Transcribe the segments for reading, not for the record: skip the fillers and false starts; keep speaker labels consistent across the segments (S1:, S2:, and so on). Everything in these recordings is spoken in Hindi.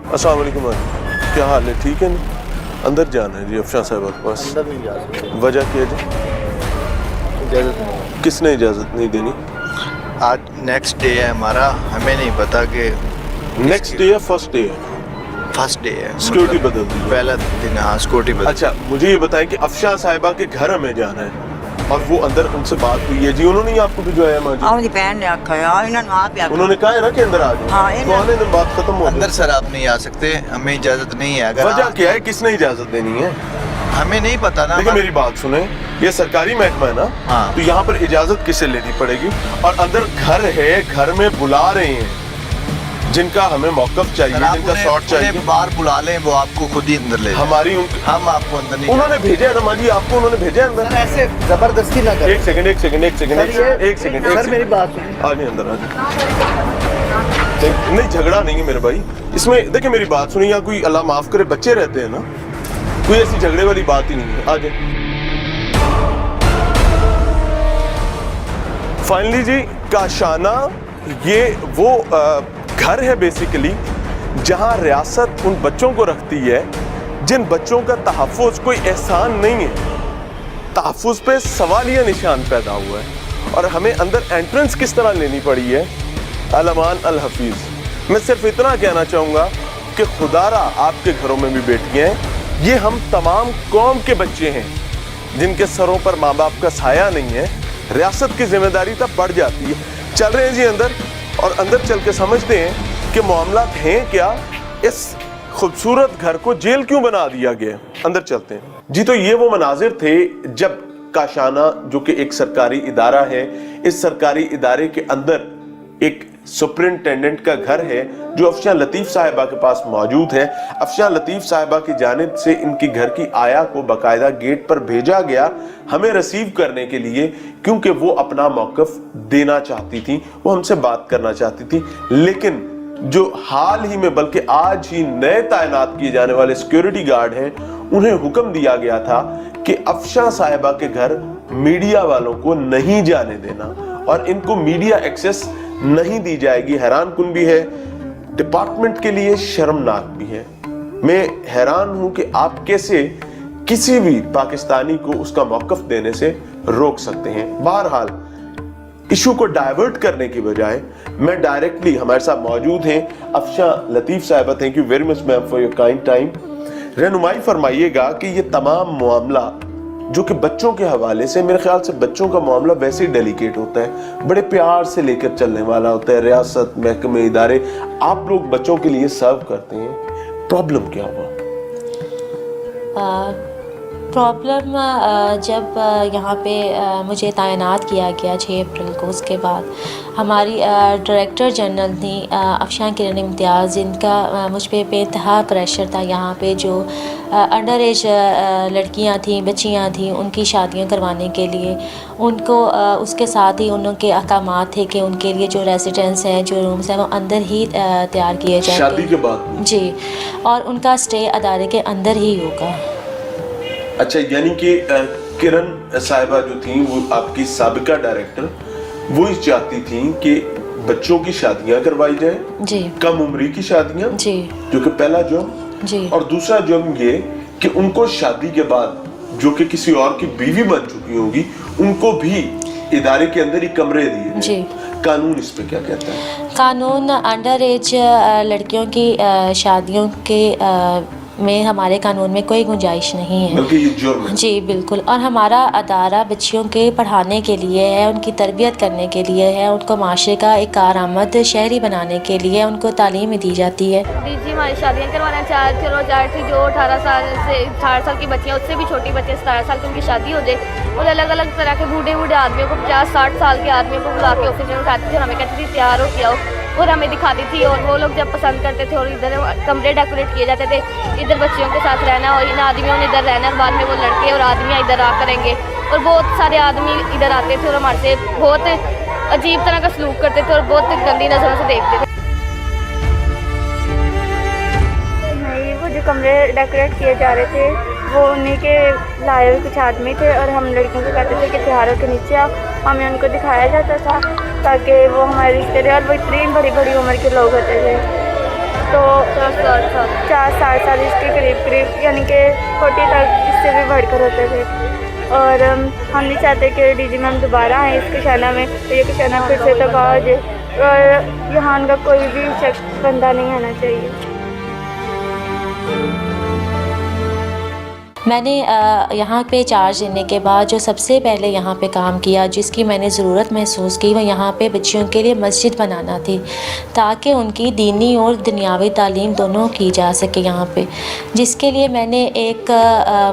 S1: अस्सलाम वालेकुम भाई, क्या हाल है? ठीक है ना? अंदर जाना है जी अफशां साहिबा के पास।
S2: अंदर नहीं जा सकते,
S1: वजह क्या है जी?
S2: इजाज़त नहीं।
S1: किसने इजाज़त नहीं देनी?
S2: आज नेक्स्ट डे है हमारा, हमें नहीं पता कि
S1: नेक्स्ट डे या फर्स्ट डे है?
S2: फर्स्ट डे है।
S1: सिक्योरिटी बदल दी है।
S2: पहला दिन, हाँ सिक्योरिटी बदल।
S1: अच्छा मुझे ये बताएं कि अफशां साहिबा के घर हमें जाना है और वो अंदर उनसे बात हुई है जी, उन्होंने ही आपको भिजवाया माँ जी?
S3: ਆਪਣੀ ਭੈਣ ਨੇ ਆਖਿਆ ਇਹਨਾਂ ਨੂੰ ਆਪ ਹੀ ਆਖਿਆ
S1: उन्होंने कहा है ना कि अंदर आ जाओ।
S3: हाँ, इन्होंने-
S1: तो आने दिन बात खत्म हो
S2: अंदर
S1: जाए।
S2: सर आप नहीं आ सकते, हमें इजाज़त नहीं है। अगर
S1: वजह क्या है, किसने इजाज़त देनी है?
S2: हमें नहीं पता ना।
S1: देखिए मेरी बात सुने, ये सरकारी महकमा है ना,
S2: हाँ।
S1: तो यहाँ पर इजाजत किसे लेनी पड़ेगी? और अंदर घर है, घर में बुला रहे हैं जिनका हमें मौकफ चाहिए,
S2: सर, आप
S1: जिनका
S2: उन्हें-
S1: शॉट चाहिए।
S2: उन्हें बाहर बुला लें, वो आपको खुद ही अंदर ले जाएं।
S1: हमारी
S2: हम आपको अंदर नहीं
S1: उन्होंने भेजा है ना माँ जी, आपको उन्होंने भेजा है
S2: सर,
S1: अंदर।
S2: ऐसे जबरदस्ती ना करें।
S1: एक सेकंड एक सेकंड एक सेकंड एक सेकंड एक सेकंड
S2: सर मेरी बात सुनिए।
S1: आ जाए अंदर, आ जाए। नहीं झगड़ा नहीं है मेरे भाई इसमें। देखिए मेरी बात सुनिए, यहाँ कोई अल्लाह माफ करे बच्चे रहते हैं ना, कोई ऐसी झगड़े वाली बात ही नहीं है। आ जाए। फाइनली जी काशाना ये वो घर है बेसिकली जहां रियासत उन बच्चों को रखती है जिन बच्चों का तहफ़्फ़ुज़ कोई एहसान नहीं है। तहफ़्फ़ुज़ पे सवालिया निशान पैदा हुआ है और हमें अंदर एंट्रेंस किस तरह लेनी पड़ी है। अल-अमान अल-हफ़ीज़। मैं सिर्फ इतना कहना चाहूँगा कि खुदारा आपके घरों में भी बेटियाँ हैं, ये हम तमाम कौम के बच्चे हैं जिनके सरों पर माँ बाप का साया नहीं है। रियासत की जिम्मेदारी तब बढ़ जाती है। चल रहे हैं जी अंदर और अंदर चल के समझते हैं कि मामला हैं क्या, इस खूबसूरत घर को जेल क्यों बना दिया गया। अंदर चलते हैं जी। तो ये वो मनाजिर थे जब काशाना जो कि एक सरकारी इदारा है, इस सरकारी इदारे के अंदर एक सुपरिंटेंडेंट का घर है जो अफशां लतीफ़ साहिबा के पास मौजूद है। अफशां लतीफ़ साहिबा की जानिब से इनकी घर की आया को बाकायदा गेट पर भेजा गया हमें रिसीव करने के लिए, क्योंकि वो अपना मौक़िफ़ देना चाहती थी, वो हमसे बात करना चाहती थी। लेकिन जो हाल ही में बल्कि आज ही नए तैनात किए जाने वाले सिक्योरिटी गार्ड हैं, उन्हें हुक्म दिया गया था कि अफशां साहिबा के घर मीडिया वालों को नहीं जाने देना और इनको मीडिया एक्सेस नहीं दी जाएगी। हैरान कुन भी है, डिपार्टमेंट के लिए शर्मनाक भी है। मैं हैरान हूं कि आप कैसे किसी भी पाकिस्तानी को उसका मौक़िफ़ देने से रोक सकते हैं। बहरहाल इशू को डाइवर्ट करने की बजाय मैं डायरेक्टली, हमारे साथ मौजूद हैं अफशां लतीफ़ साहिबा, thank you very much ma'am for your kind time. रहनुमाई फरमाइएगा कि ये तमाम मामला जो कि बच्चों के हवाले से, मेरे ख्याल से बच्चों का मामला वैसे ही डेलिकेट होता है, बड़े प्यार से लेकर चलने वाला होता है। रियासत, महकमे, इदारे, आप लोग बच्चों के लिए सर्व करते हैं, प्रॉब्लम क्या हुआ?
S4: प्रॉब्लम जब यहाँ पे मुझे तैनात किया गया 6 अप्रैल को, उसके बाद हमारी डायरेक्टर जनरल थी अफशां किरण इम्तियाज़, जिनका मुझ पे बेइंतहा प्रेशर था यहाँ पे। जो अंडर एज लड़कियाँ थीं, बच्चियाँ थीं, उनकी शादियाँ करवाने के लिए उनको उसके साथ ही उनके अहकामात थे कि उनके लिए जो रेजिडेंस हैं, जो रूम्स हैं, वो अंदर ही तैयार किए जाएंगे
S1: शादी के बाद
S4: जी, और उनका स्टे अदारे के अंदर ही होगा।
S1: अच्छा, यानी कि किरण साहिबा जो थी वो आपकी साबिका डायरेक्टर, वो इस चाहती थी कि बच्चों की शादियां करवाई जाए
S4: जी,
S1: कम उम्री की शादियां
S4: जी,
S1: जो कि पहला जुर्म,
S4: जी,
S1: और दूसरा जुर्म ये कि उनको शादी के बाद जो कि किसी और की बीवी बन चुकी होगी उनको भी इदारे के अंदर ही कमरे दिए
S4: जी।
S1: कानून इस पे क्या कहता है?
S4: कानून अंडर एज लड़कियों की शादियों के में हमारे कानून में कोई गुंजाइश नहीं है,
S1: बल्कि ये जुर्म है।
S4: जी बिल्कुल। और हमारा अदारा बच्चियों के पढ़ाने के लिए है, उनकी तरबियत करने के लिए है, उनको माशरे का एक कारआमद शहरी बनाने के लिए उनको तालीम दी जाती है।
S5: जी हमारी शादियाँ करवाना चाह थी, जो 18 साल की बच्चियाँ, उससे भी छोटी बच्चे 17 साल की उनकी शादी हो जाए। और अलग अलग तरह के बूढ़े आदमियों को, 50-60 साल के आदमियों को बुला के ऑफिस में उठाती थी और हमें कहती थी तैयार हो के आओ, और हमें दिखाती थी। और वो लोग जब पसंद करते थे और इधर कमरे डेकोरेट किए जाते थे, इधर बच्चियों के साथ रहना और इन आदमियों ने इधर रहना, बाद में वो लड़के और आदमियाँ इधर आ करेंगे। और बहुत सारे आदमी इधर आते थे और हमारे से बहुत अजीब तरह का सलूक करते थे और बहुत गंदी नज़रों से देखते थे।
S6: वो जो कमरे डेकोरेट किए जा रहे थे वो उन्हीं के लाए हुए कुछ आदमी थे और हम लड़कियों को कहते थे कि त्योहारों के नीचे आओ, हमें उनको दिखाया जाता था ताकि वो हमारे रिश्ते रहे। और वो इतनी बड़ी बड़ी उम्र के लोग होते थे। तो 4-7 साल इसके करीब यानी कि 40 तक इससे भी बढ़कर होते थे। और हम नहीं चाहते कि डीजी मैम दोबारा आए इस कशाना में, तो ये कशाना फिर से तबाह हो जाए और यहाँ का कोई भी शख्स बंदा नहीं आना चाहिए।
S4: मैंने यहाँ पे चार्ज लेने के बाद जो सबसे पहले यहाँ पे काम किया, जिसकी मैंने ज़रूरत महसूस की, वह यहाँ पे बच्चियों के लिए मस्जिद बनाना थी, ताकि उनकी दीनी और दुनियावी तालीम दोनों की जा सके यहाँ पे। जिसके लिए मैंने एक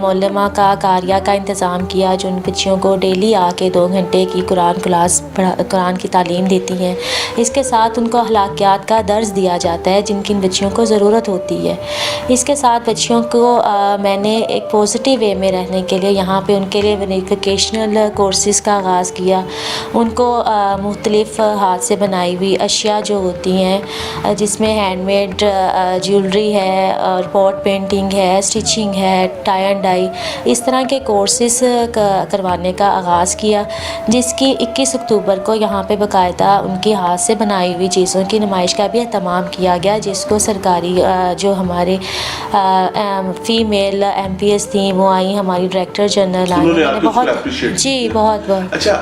S4: मौलमा का कारिया का इंतज़ाम किया, जो उन बच्चियों को डेली आके 2 घंटे की कुरान की तालीम देती हैं। इसके साथ उनको अखलाकियात का दर्स दिया जाता है, जिनकी इन बच्चियों को ज़रूरत होती है। इसके साथ बच्चियों को मैंने एक पॉजिटिव वे में रहने के लिए यहाँ पे उनके लिए वेकेशनल कोर्सेज़ का आगाज़ किया। उनको मुख्तलिफ़ हाथ से बनाई हुई अशिया जो होती हैं, जिसमें हैंडमेड ज्वेलरी है और पॉट पेंटिंग है, स्टिचिंग है, टाई एंड डाई, इस तरह के कोर्सेज़ करवाने का आगाज़ किया, जिसकी 21 अक्टूबर को यहाँ पे बाकायदा उनकी हाथ से बनाई हुई चीज़ों की नुमाइश का भी एहतमाम किया गया, जिसको सरकारी जो हमारे फ़ीमेल MPS थी वो आई, हमारी डायरेक्टर जनरल आई, उन्होंने बहुत जी बहुत।
S1: अच्छा,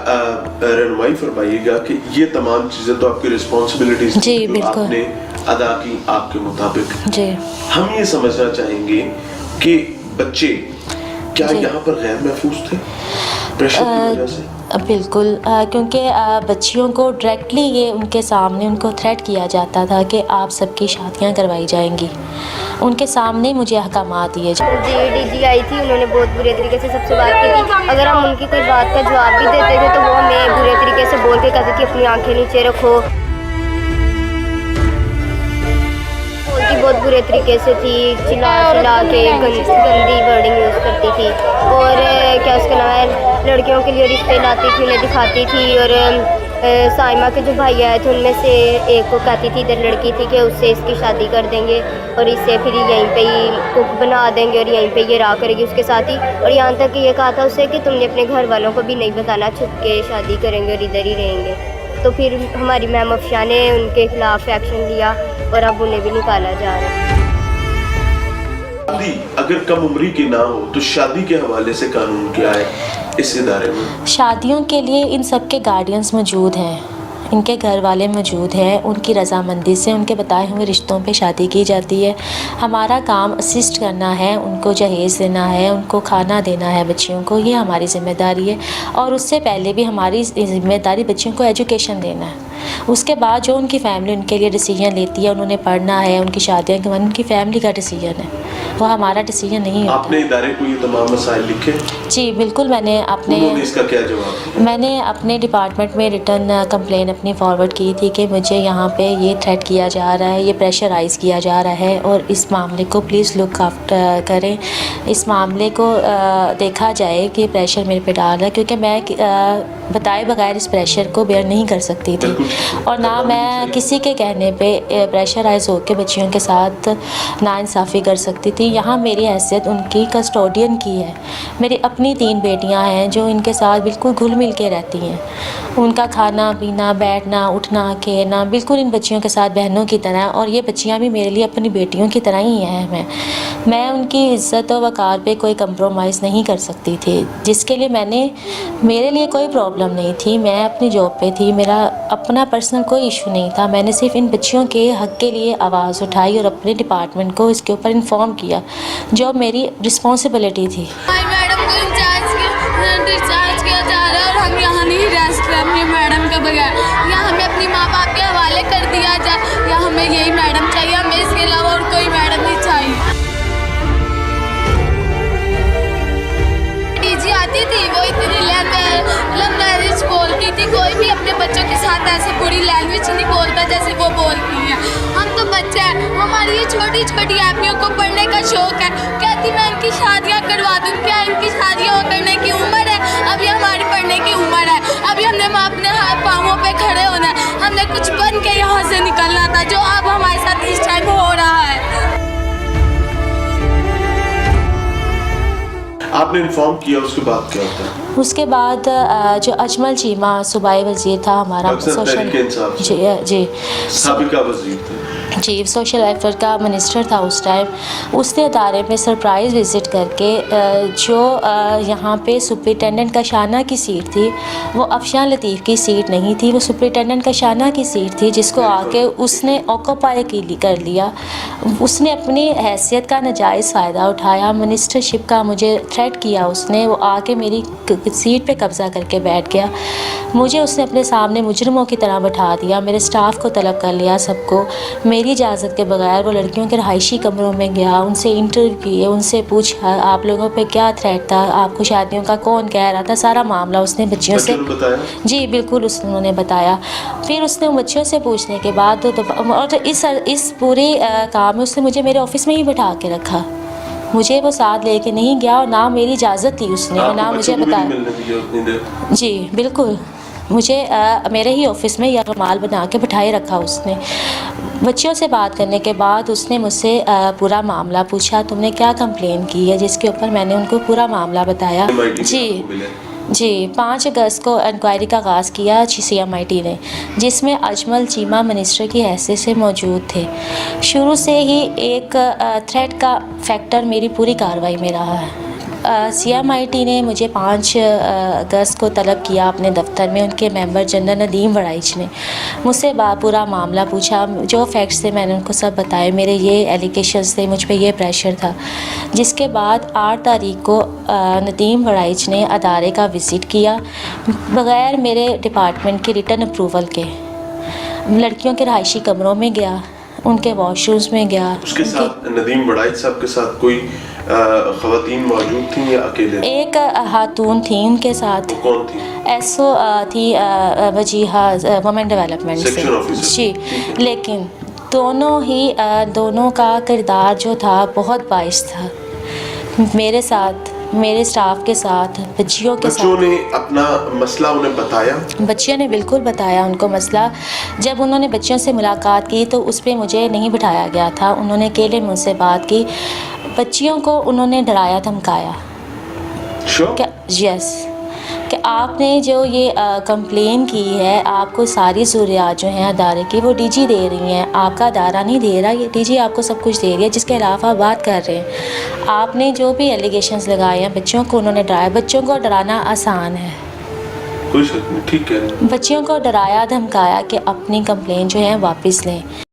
S1: रहनुमाई फरमाइएगा कि ये तमाम चीज़ें तो आपकी रिस्पॉन्सिबिलिटीज
S4: जी
S1: तो
S4: बिल्कुल
S1: आपने अदा की आपके मुताबिक।
S4: जी,
S1: हम ये समझना चाहेंगे कि बच्चे क्या यहाँ पर गैर महफूज थे प्रेशर की वजह से?
S4: बिल्कुल, क्योंकि बच्चियों को डायरेक्टली ये उनके सामने उनको थ्रेट किया जाता था कि आप सबकी शादियां करवाई जाएंगी। उनके सामने मुझे अहकामात दिए
S5: जी DG आई थी, उन्होंने बहुत बुरे तरीके से सबसे बात की थी। अगर हम उनकी कोई बात का जवाब भी देते थे तो वो हमें बुरे तरीके से बोल के कहती थी अपनी आंखें नीचे रखो। बोलती बहुत बुरे तरीके से थी, चिल्ला के गंदी वर्डिंग यूज़ करती थी। और क्या उसका नाम है, लड़कियों के लिए रिश्ते लाती थी, उन्हें दिखाती थी। और साइमा के जो भाई आए थे उनमें से एक को कहती थी, इधर लड़की थी, कि उससे इसकी शादी कर देंगे और इससे फिर यहीं पे ही कुक बना देंगे और यहीं पे ये रहा करेगी उसके साथ ही। और यहाँ तक कि ये कहा था उससे कि तुमने अपने घर वालों को भी नहीं बताना, छुप के शादी करेंगे और इधर ही रहेंगे। तो फिर हमारी मैम अफशा ने उनके खिलाफ एक्शन लिया और अब उन्हें भी निकाला जा रहा है।
S1: शादी अगर कम उम्री की ना हो तो शादी के हवाले से कानून क्या है इस इदारे में?
S4: शादियों के लिए इन सब के गार्डियंस मौजूद हैं, इनके घर वाले मौजूद हैं, उनकी रज़ामंदी से उनके बताए हुए रिश्तों पे शादी की जाती है। हमारा काम असिस्ट करना है, उनको जहेज़ देना है, उनको खाना देना है बच्चियों को, ये हमारी ज़िम्मेदारी है। और उससे पहले भी हमारी ज़िम्मेदारी बच्चियों को एजुकेशन देना है। उसके बाद जो उनकी फ़ैमिली उनके लिए डिसीजन लेती है, उन्होंने पढ़ना है, उनकी शादियाँ करवानी, उनकी फ़ैमिली का डिसीजन है, वो हमारा डिसीजन नहीं होता।
S1: आपने इदारे को ये तमाम मसाइल लिखे?
S4: जी बिल्कुल, मैंने
S1: इसका क्या जवाब दिया?
S4: मैंने अपने डिपार्टमेंट में रिटर्न कंप्लेन अपनी फॉरवर्ड की थी कि मुझे यहाँ पे ये थ्रेट किया जा रहा है, ये प्रेशराइज़ किया जा रहा है और इस मामले को प्लीज़ लुक आफ्टर करें, इस मामले को देखा जाए कि प्रेशर मेरे पे डाल रहा है, क्योंकि मैं बताए बगैर इस प्रेशर को बेयर नहीं कर सकती थी और ना मैं किसी के कहने पे प्रेशराइज़ होकर बच्चियों के साथ नाइंसाफ़ी कर सकती थी। यहाँ मेरी हैसियत उनकी कस्टोडियन की है। मेरी अपनी 3 बेटियाँ हैं जो इनके साथ बिल्कुल घुल मिल के रहती हैं। उनका खाना पीना, बैठना, उठना, खेलना बिल्कुल इन बच्चियों के साथ बहनों की तरह, और ये बच्चियाँ भी मेरे लिए अपनी बेटियों की तरह ही हैं। मैं उनकी इज़्ज़त और वक़ार पे कोई कंप्रोमाइज़ नहीं कर सकती थी, जिसके लिए मेरे लिए कोई प्रॉब्लम नहीं थी। मैं अपनी जॉब पे थी, मेरा अपना पर्सनल कोई इशू नहीं था। मैंने सिर्फ इन बच्चियों के हक़ के लिए आवाज़ उठाई और अपने डिपार्टमेंट को इसके ऊपर इन्फॉर्म किया, जो मेरी रिस्पॉन्सिबिलिटी थी।
S7: मैडम को डिस्चार्ज किया जा रहा है और हम यहाँ नहीं रह सकते अपनी मैडम के बगैर। या हमें अपनी माँ बाप के हवाले कर दिया जाए या हमें यही मैडम चाहिए, हमें इसके अलावा और कोई मैडम नहीं चाहिए। डीजी आती थी, वो इतनी लैंग्वेज बोलती थी, कोई भी अपने बच्चों के साथ ऐसे बुरी लैंग्वेज नहीं बोलता जैसे वो बोलती है। हम तो बच्चे हैं, हमारी ये छोटी छोटी आदमियों को पढ़ने का शौक है, कहती मैं इनकी शादियाँ करवा दूँ। क्या इनकी शादियाँ करने की उम्र है? अभी हमारी पढ़ने की उम्र है, अभी हमने अपने हाथ पाँवों पे खड़े होना है, हमने कुछ बन के यहाँ से निकलना था, जो अब हमारे साथ इस टाइम हो रहा है।
S1: आपने इन्फॉर्म किया, उसके बाद क्या होता है?
S4: उसके बाद जो अजमल चीमा सूबाई वज़ीर था हमारा सोशल, जी
S1: साबिका वज़ीर थे,
S4: जी, सोशल वेलफेयर का मिनिस्टर था उस टाइम। उसने अदारे में सरप्राइज़ विज़िट करके जो यहाँ पे सुपरिटेंडेंट का शाना की सीट थी, वो अफशान लतीफ़ की सीट नहीं थी, वो सुपरिटेंडेंट का शाना की सीट थी, जिसको आके उसने ऑक्यूपाई कर लिया। उसने अपनी हैसियत का नाजायज़ फ़ायदा उठाया, मिनिस्टरशिप का मुझे थ्रेट किया उसने। वो आके मेरी सीट पे कब्ज़ा करके बैठ गया। मुझे उसने अपने सामने मुजरिमों की तरह बैठा दिया, मेरे स्टाफ को तलब कर लिया सबको। मेरी इजाज़त के बगैर वो लड़कियों के रहायशी कमरों में गया, उनसे इंटरव्यू किए, उनसे पूछा आप लोगों पे क्या थ्रेट था, आपको शादियों का कौन कह रहा था, सारा मामला उसने बच्चियों से
S1: बताया?
S4: जी बिल्कुल उन्होंने बताया। फिर उसने बच्चियों से पूछने के बाद और इस पूरे काम में उसने मुझे मेरे ऑफिस में ही बिठा के रखा। मुझे वो साथ लेके नहीं गया और ना मेरी इजाज़त ली उसने और ना मुझे बताया। जी बिल्कुल, मुझे मेरे ही ऑफिस में यह कमाल बना के बिठाए रखा उसने। बच्चियों से बात करने के बाद उसने मुझसे पूरा मामला पूछा, तुमने क्या कंप्लेन की है, जिसके ऊपर मैंने उनको पूरा मामला बताया। जी 5 अगस्त को इंक्वायरी का आगाज़ किया CMIT ने, जिसमें अजमल चीमा मिनिस्टर की हैसियत से मौजूद थे। शुरू से ही एक थ्रेट का फैक्टर मेरी पूरी कार्रवाई में रहा है। CMIT ने मुझे 5 अगस्त को तलब किया अपने दफ्तर में। उनके मेंबर जनरल नदीम वड़ाइच ने मुझसे पूरा मामला पूछा, जो फैक्ट्स थे मैंने उनको सब बताए, मेरे ये एलिगेशंस थे, मुझ पे ये प्रेशर था। जिसके बाद 8 तारीख को नदीम वड़ाइच ने अदारे का विज़िट किया बग़ैर मेरे डिपार्टमेंट की रिटन अप्रूवल के। लड़कियों के रहायशी कमरों में गया, उनके वॉशरूम्स में गया।
S1: उसके साथ नदीम वड़ाइच साहब के साथ कोई ख़वातीन मौजूद थी या अकेले? एक
S4: खातून थी उनके साथ।
S1: कौन थी?
S4: SO थी वजीहा वुमेन डेवलपमेंट से। जी, लेकिन दोनों का किरदार जो था बहुत बाइस था मेरे साथ, मेरे स्टाफ के साथ, बच्चियों के साथ।
S1: बच्चों ने अपना मसला उन्हें बताया?
S4: बच्चियों ने बिल्कुल बताया उनको मसला। जब उन्होंने बच्चियों से मुलाकात की तो उस पर मुझे नहीं बिठाया गया था, उन्होंने अकेले मुझसे बात की। बच्चियों को उन्होंने डराया धमकाया। क्या? यस, कि आपने जो ये कंप्लेन की है, आपको सारी ज़रूरियात जो हैं अदारे की वो DG दे रही हैं, आपका अदारा नहीं दे रहा, ये DG आपको सब कुछ दे रही है, जिसके खिलाफ आप बात कर रहे हैं। आपने जो भी एलिगेशंस लगाए हैं, बच्चों को उन्होंने डराया। बच्चों को डराना आसान है,
S1: कोई शक नहीं, ठीक है।
S4: बच्चियों को डराया धमकाया कि अपनी कंप्लेन जो है वापस लें।